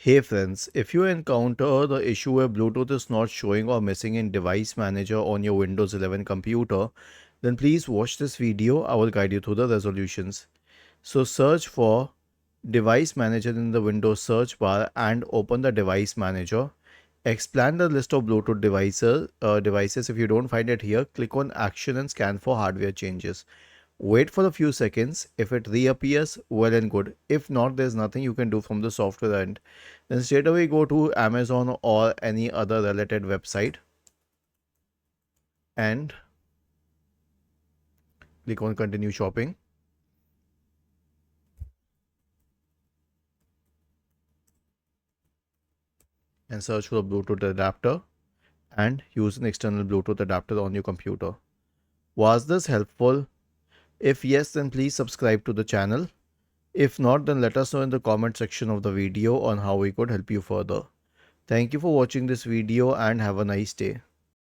Hey friends, if you encounter the issue where Bluetooth is not showing or missing in Device Manager on your Windows 11 computer, then please watch this video. I will guide you through the resolutions. So search for Device Manager in the Windows search bar and open the Device Manager. Expand the list of Bluetooth devices. If you don't find it here, click on Action and scan for hardware changes. Wait for a few seconds. If it reappears, well and good. If not, there's nothing you can do from the software end. Then straight away go to Amazon or any other related website and click on continue shopping. And search for a Bluetooth adapter and use an external Bluetooth adapter on your computer. Was this helpful? If yes, then please subscribe to the channel. If not, then let us know in the comment section of the video on how we could help you further. Thank you for watching this video and have a nice day.